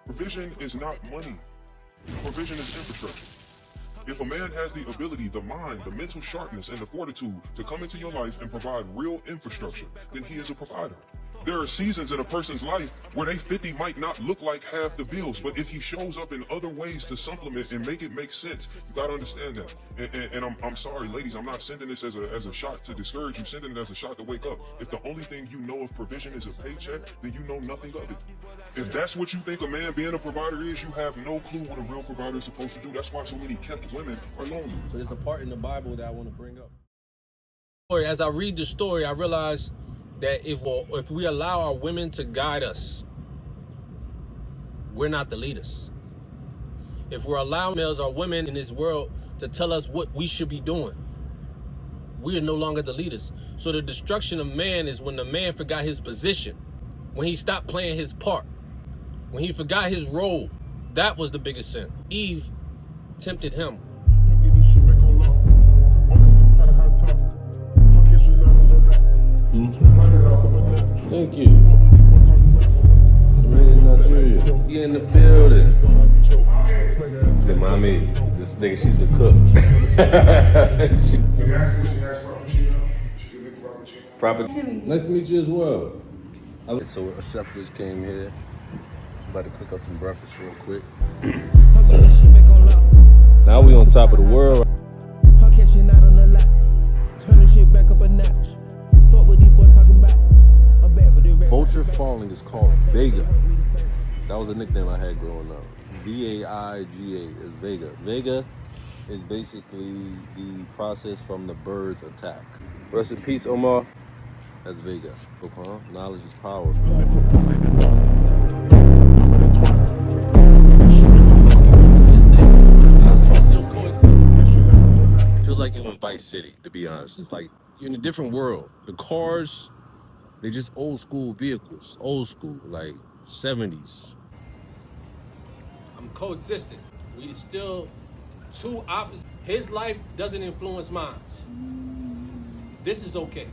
Provision is not money. Provision is infrastructure. If a man has the ability, the mind, the mental sharpness, and the fortitude to come into your life and provide real infrastructure, then he is a provider. There are seasons in a person's life where they 50 might not look like half the bills, but if he shows up in other ways to supplement and make it make sense, you gotta understand that. And I'm sorry, ladies, I'm not sending this as a shot to discourage you, sending it as a shot to wake up. If the only thing you know of provision is a paycheck, then you know nothing of it. If that's what you think a man being a provider is, you have no clue what a real provider is supposed to do. That's why so many kept women are lonely. So there's a part in the Bible that I want to bring up. As I read the story, I realize that if we allow our women to guide us, we're not the leaders. If we're allowing males or women in this world to tell us what we should be doing, we are no longer the leaders. So the destruction of man is when the man forgot his position, when he stopped playing his part, when he forgot his role. That was the biggest sin. Eve tempted him. Thank you. Made in Nigeria. You in the building. Say, mommy, this nigga, she's the cook. Frappuccino. Nice to meet you as well. So a chef just came here. About to cook us some breakfast real quick. Now we on top of the world. Vulture Falling is called Vega. That was a nickname I had growing up. V-A-I-G-A is Vega. Vega is basically the process from the bird's attack. Rest in peace, Omar. That's Vega. Huh? Knowledge is power. I feel like you're in Vice City, to be honest. It's like you're in a different world. The cars, they're just old school vehicles. Old school, like 70s. I'm coexisting. We still two opposites. His life doesn't influence mine. This is okay.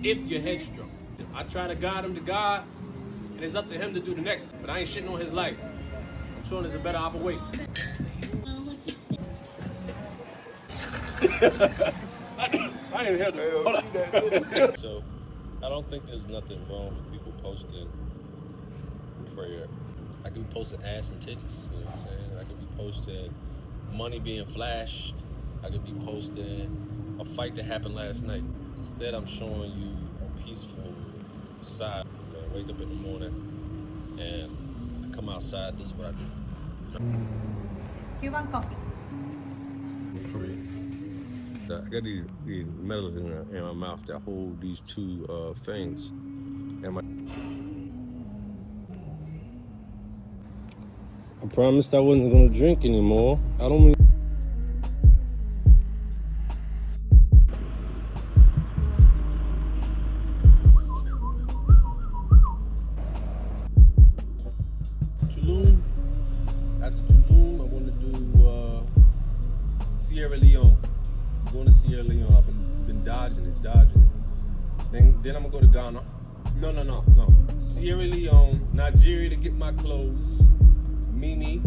If you're headstrong. I try to guide him to God, and it's up to him to do the next. But I ain't shitting on his life. I'm sure there's a better way. I didn't hear that. So, I don't think there's nothing wrong with people posting prayer. I could be posting ass and titties, you know what I'm saying? I could be posting money being flashed. I could be posting a fight that happened last night. Instead, I'm showing you a peaceful side. I wake up in the morning and I come outside, this is what I do. Cuban coffee. I got these metals in my mouth that hold these two things. I promised I wasn't gonna drink anymore. I don't mean. Tulum. After Tulum, I want to do Sierra Leone. I'm going to Sierra Leone. I've been dodging it. Then I'm gonna go to Ghana. No. Sierra Leone, Nigeria to get my clothes. Mimi,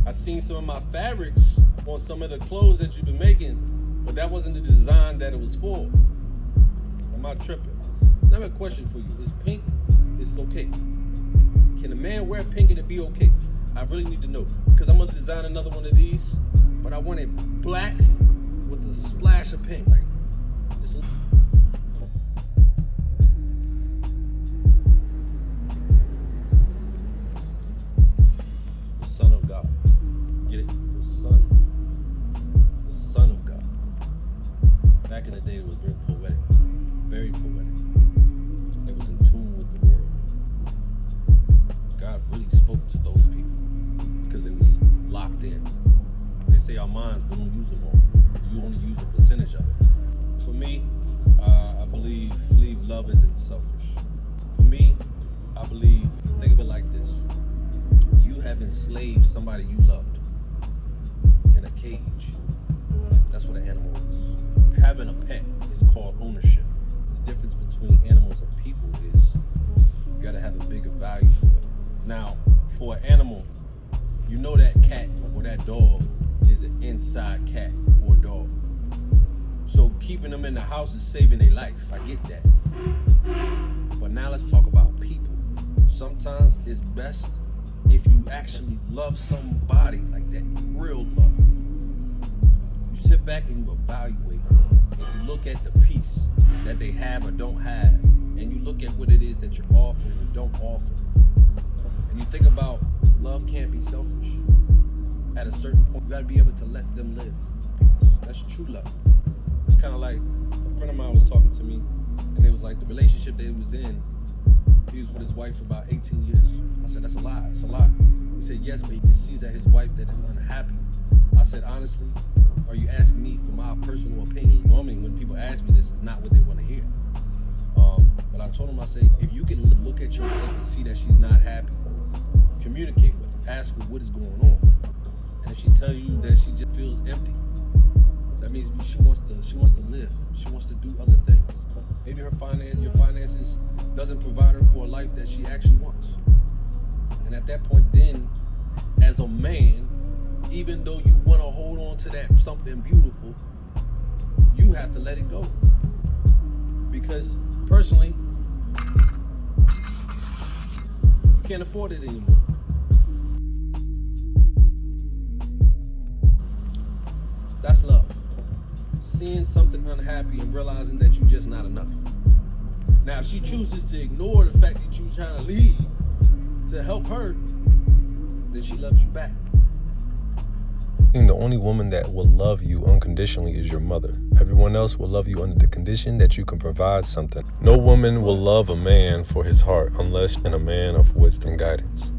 I seen some of my fabrics on some of the clothes that you've been making, but that wasn't the design that it was for. Am I tripping? I have a question for you. Is pink, is okay? Can a man wear pink and it be okay? I really need to know, because I'm gonna design another one of these, but I want it black with a splash of pink, like just. Son of God. Get it? The Son of God. Back in the day, it was very poetic. Very poetic. It was in tune with the world. God really spoke to those people because they was locked in. They say our minds, we don't use them all. You only use a percentage of it. For me, I believe love isn't selfish. For me, I believe, think of it like this. You have enslaved somebody you loved in a cage. That's what an animal is. Having a pet is called ownership. The difference between animals and people is you gotta have a bigger value for them. Now, for an animal, you know that cat or that dog is an inside cat or dog. So keeping them in the house is saving their life. I get that. But now let's talk about people. Sometimes it's best if you actually love somebody like that, real love. You sit back and you evaluate and you look at the piece that they have or don't have, and you look at what it is that you're offering or don't offer. And you think about love can't be selfish. At a certain point, you gotta be able to let them live. That's true love. It's kind of like a friend of mine was talking to me, and it was like the relationship that he was in, he was with his wife for about 18 years. I said, that's a lie, it's a lie. He said, yes, but he can see that his wife that is unhappy. I said, honestly, are you asking me for my personal opinion? Normally, when people ask me this, is not what they want to hear. But I told him, I said, if you can look at your wife and see that she's not happy, communicate with her, ask her what is going on. And if she tells you that she just feels empty, that means she wants to live. She wants to do other things. Maybe your finances doesn't provide her for a life that she actually wants. And at that point, then, as a man, even though you want to hold on to that something beautiful, you have to let it go. Because personally, you can't afford it anymore. That's love. Seeing something unhappy and realizing that you're just not enough. Now, if she chooses to ignore the fact that you're trying to leave to help her, then she loves you back. The only woman that will love you unconditionally is your mother. Everyone else will love you under the condition that you can provide something. No woman will love a man for his heart unless in a man of wisdom and guidance.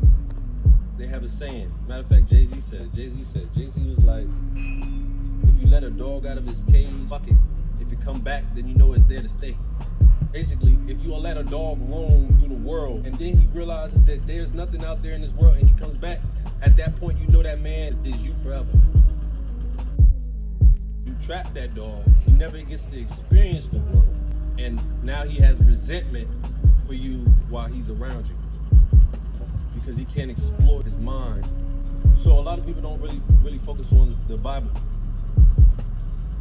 They have a saying. Matter of fact, Jay-Z Jay-Z was like, if you let a dog out of his cage, fuck it. If it come back, then you know it's there to stay. Basically, if you let a dog roam through the world and then he realizes that there's nothing out there in this world and he comes back, at that point you know that man is you forever. You trap that dog, he never gets to experience the world, and now he has resentment for you while he's around you because he can't explore his mind. So a lot of people don't really focus on the Bible.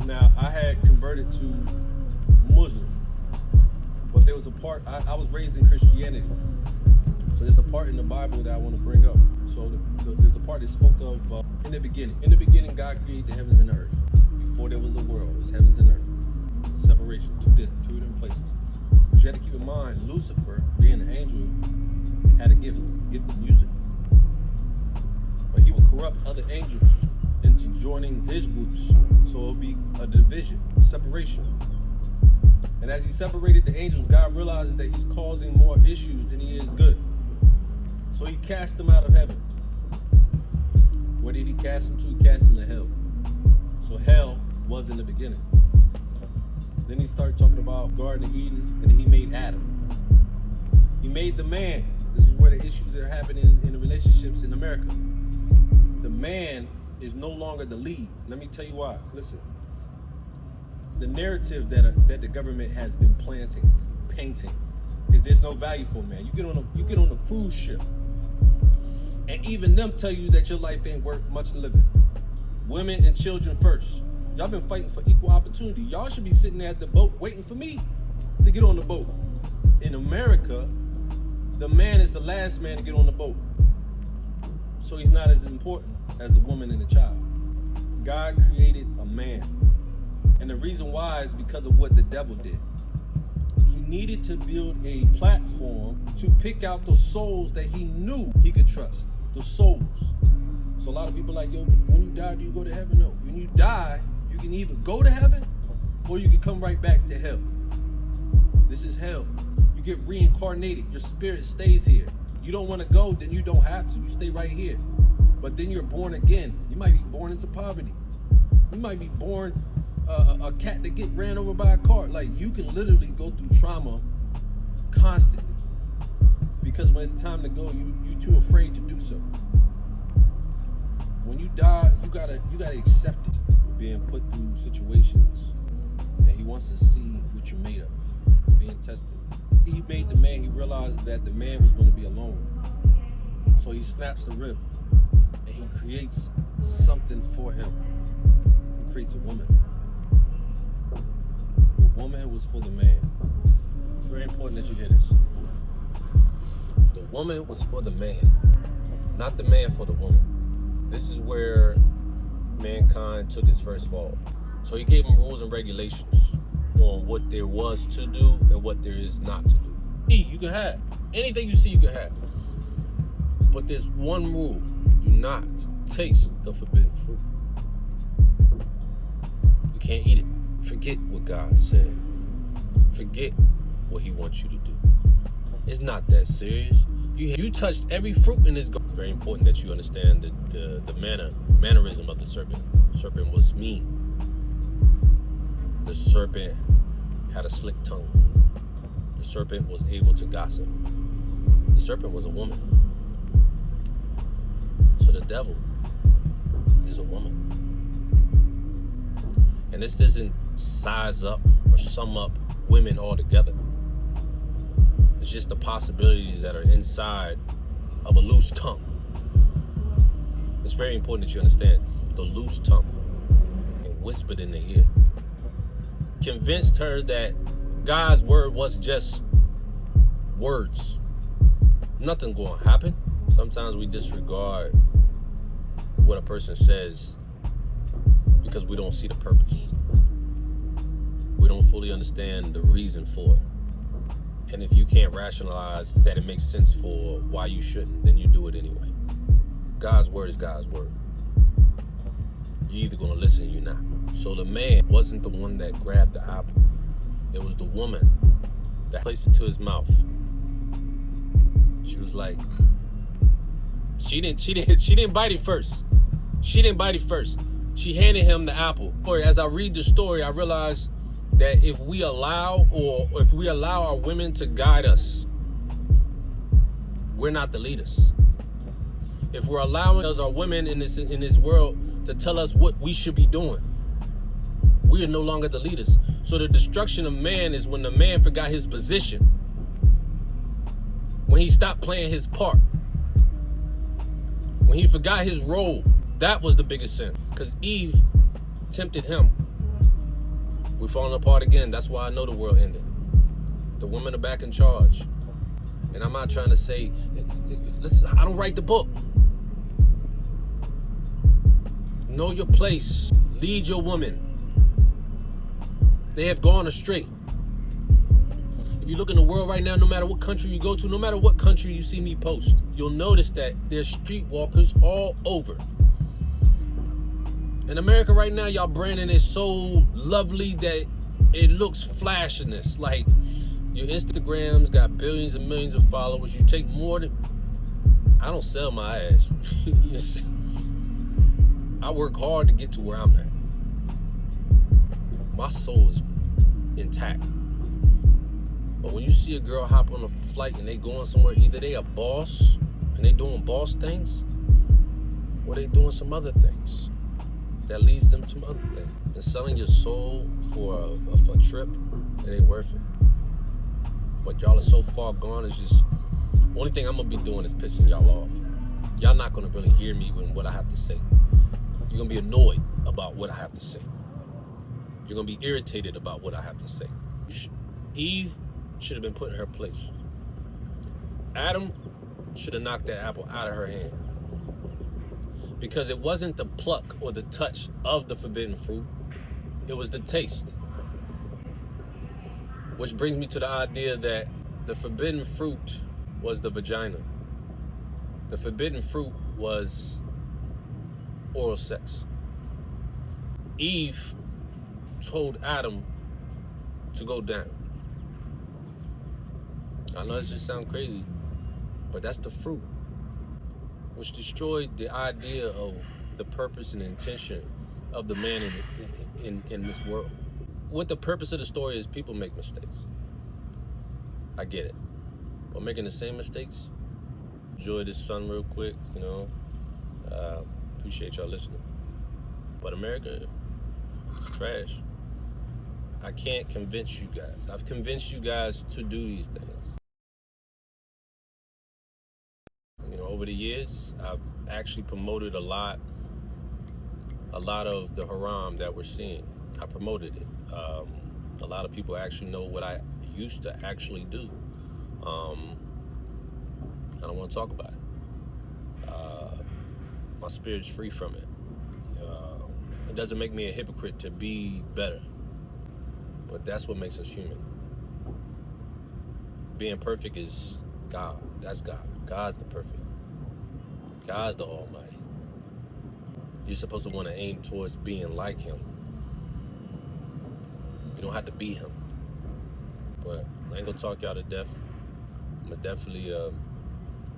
Now, I had converted to Muslim, but there was a part, I was raised in Christianity. So there's a part in the Bible that I want to bring up. So there's a part that spoke of in the beginning. In the beginning, God created the heavens and the earth. Before there was a world, it was heavens and earth. Separation, two different places. But you had to keep in mind, Lucifer, being an angel, had a gift of music. But he would corrupt other angels into joining his groups. So it would be a division, separation. And as he separated the angels, God realizes that he's causing more issues than he is good. So he cast them out of heaven. Where did he cast them to? He cast them to hell. So hell was in the beginning. Then he started talking about Garden of Eden, and he made Adam. He made the man. This is where the issues that are happening in the relationships in America. The man is no longer the lead. Let me tell you why. Listen. The narrative that the government has been painting, is there's no value for a man. You get on a cruise ship, and even them tell you that your life ain't worth much living. Women and children first. Y'all been fighting for equal opportunity. Y'all should be sitting there at the boat waiting for me to get on the boat. In America, the man is the last man to get on the boat. So he's not as important as the woman and the child. God created a man. And the reason why is because of what the devil did. He needed to build a platform to pick out the souls that he knew he could trust. The souls. So a lot of people are like, yo, when you die, do you go to heaven? No. When you die, you can either go to heaven or you can come right back to hell. This is hell. You get reincarnated. Your spirit stays here. You don't want to go, then you don't have to. You stay right here. But then you're born again. You might be born into poverty. You might be born a cat that get ran over by a car. Like, you can literally go through trauma constantly. Because when it's time to go, you too afraid to do so. When you die, you gotta accept it. Being put through situations, and he wants to see what you're made of. Being tested. He made the man. He realized that the man was going to be alone. So he snaps the rib and he creates something for him. He creates a woman. The woman was for the man. It's very important that you hear this. The woman was for the man, not the man for the woman. This is where mankind took his first fall. So he gave them rules and regulations on what there was to do and what there is not to do. Eat, you can have. Anything you see, you can have. But there's one rule. Do not taste the forbidden fruit. You can't eat it. Forget what God said. Forget what he wants you to do. It's not that serious. You touched every fruit in this garden. It's very important that you understand the mannerism of the serpent. The serpent was mean. The serpent had a slick tongue. The serpent was able to gossip. The serpent was a woman. So the devil is a woman. And this doesn't size up or sum up women altogether. It's just the possibilities that are inside of a loose tongue. It's very important that you understand the loose tongue and whispered in the ear. Convinced her that God's word was just words. Nothing gonna happen. Sometimes we disregard what a person says because we don't see the purpose. We don't fully understand the reason for it. And if you can't rationalize that it makes sense for why you shouldn't, then you do it anyway. God's word is God's word. You're either gonna listen or you're not. So the man wasn't the one that grabbed the apple. It was the woman that placed it to his mouth. She was like, she didn't bite it first. She didn't bite it first. She handed him the apple. As I read the story, I realize that if we allow our women to guide us, we're not the leaders. If we're allowing our women in this world to tell us what we should be doing, we are no longer the leaders. So the destruction of man is when the man forgot his position. When he stopped playing his part. When he forgot his role. That was the biggest sin. Because Eve tempted him. We're falling apart again. That's why I know the world ended. The women are back in charge. And I'm not trying to say, listen, I don't write the book. Know your place. Lead your women. They have gone astray. If you look in the world right now, no matter what country you go to, no matter what country you see me post, you'll notice that there's streetwalkers all over. In America right now, y'all branding is so lovely that it looks flashiness. Like your Instagrams got billions and millions of followers. You take more than... I don't sell my ass. You see? I work hard to get to where I'm at. My soul is intact. But when you see a girl hop on a flight and they going somewhere, either they a boss and they doing boss things, or they doing some other things that leads them to other things. And selling your soul for a trip, it ain't worth it. But y'all are so far gone, it's just, only thing I'm gonna be doing is pissing y'all off. Y'all not gonna really hear me when what I have to say. You're gonna be annoyed about what I have to say. You're gonna be irritated about what I have to say. Eve should have been put in her place. Adam should have knocked that apple out of her hand. Because it wasn't the pluck or the touch of the forbidden fruit, it was the taste. Which brings me to the idea that the forbidden fruit was the vagina. The forbidden fruit was oral sex. Eve told Adam to go down. I know it just sounds crazy, but that's the fruit, which destroyed the idea of the purpose and intention of the man in this world. What the purpose of the story is, people make mistakes. I get it. But making the same mistakes, enjoy this sun real quick, you know. Appreciate y'all listening. But America, trash. I can't convince you guys. I've convinced you guys to do these things. You know, over the years, I've actually promoted a lot of the haram that we're seeing. I promoted it. A lot of people actually know what I used to actually do. I don't want to talk about it. My spirit's free from it. It doesn't make me a hypocrite to be better, but that's what makes us human. Being perfect is God. That's God. God's the perfect. God's the Almighty. You're supposed to want to aim towards being like Him. You don't have to be Him. But I ain't gonna talk y'all to death. I'm gonna definitely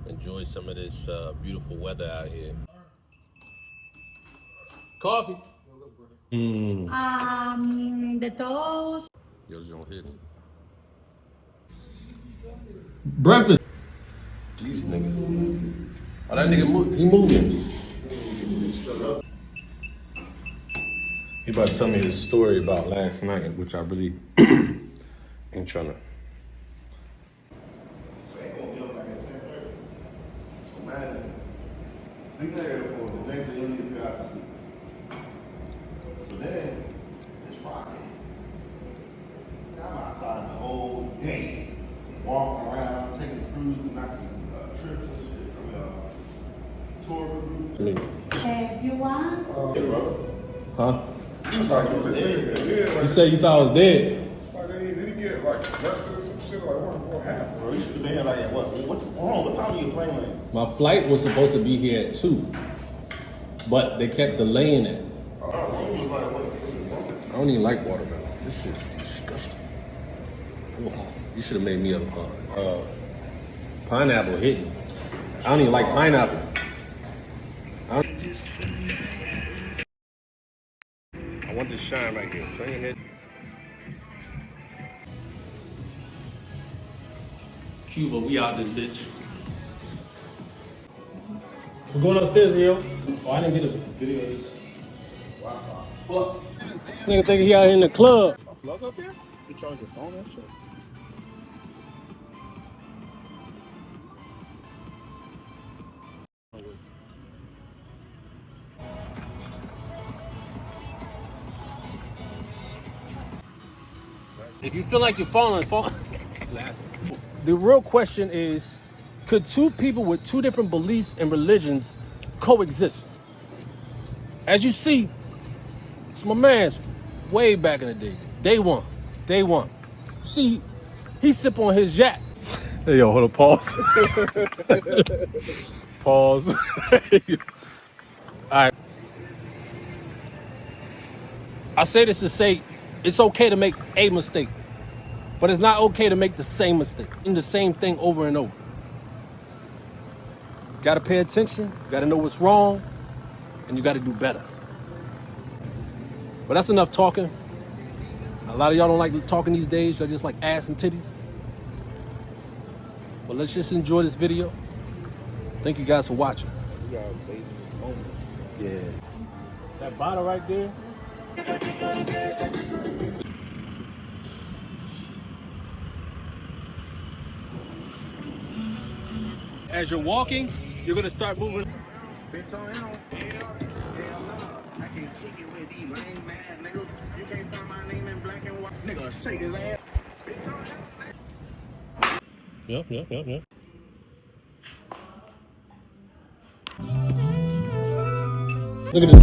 enjoy some of this beautiful weather out here. Coffee. The toast. Yo, this don't hit me. Breakfast. These niggas. Oh, that nigga he moving. He about to tell me his story about last night, which I really ain't trying to. So then, it's Friday. I'm outside the whole day, walking around, taking cruises, and trips and shit. Tour groups. You want? Huh? He's like, yo, this nigga, yeah, You like, say you thought I was dead? like, did he get like arrested or some shit? Like, what happened? Bro, you should have been here like at what's wrong? What time are you playing like? My flight was supposed to be here at 2, but they kept delaying it. I don't even like watermelon. This shit's disgusting. Ugh. You should have made me a Pineapple hitting. I don't even like pineapple. I want this shine right here. Turn your head. Cuba, we out this bitch. We're going upstairs, Rio. Oh, I didn't get a video of this. This nigga think he out here in the club. Plug up here? You charge your phone and shit? If you feel like you're falling. The real question is, could two people with two different beliefs and religions coexist? As you see, it's my man's way back in the day. Day one. See, he sip on his yak. Hey, yo, hold on, pause. Pause. All right. I say this to say, it's okay to make a mistake, but it's not okay to make the same mistake and the same thing over and over. You gotta pay attention, you gotta know what's wrong, and you gotta do better. But that's enough talking. A lot of y'all don't like talking these days, y'all just like ass and titties. But let's just enjoy this video. Thank you guys for watching. Yeah. That bottle right there. As you're walking, you're gonna start moving. Bitch on him. Hell no. I can't kick it with these lame ass niggas. You can't find my name in black and white. Nigga, shake his ass. Bitch on him. Yep. Look at this.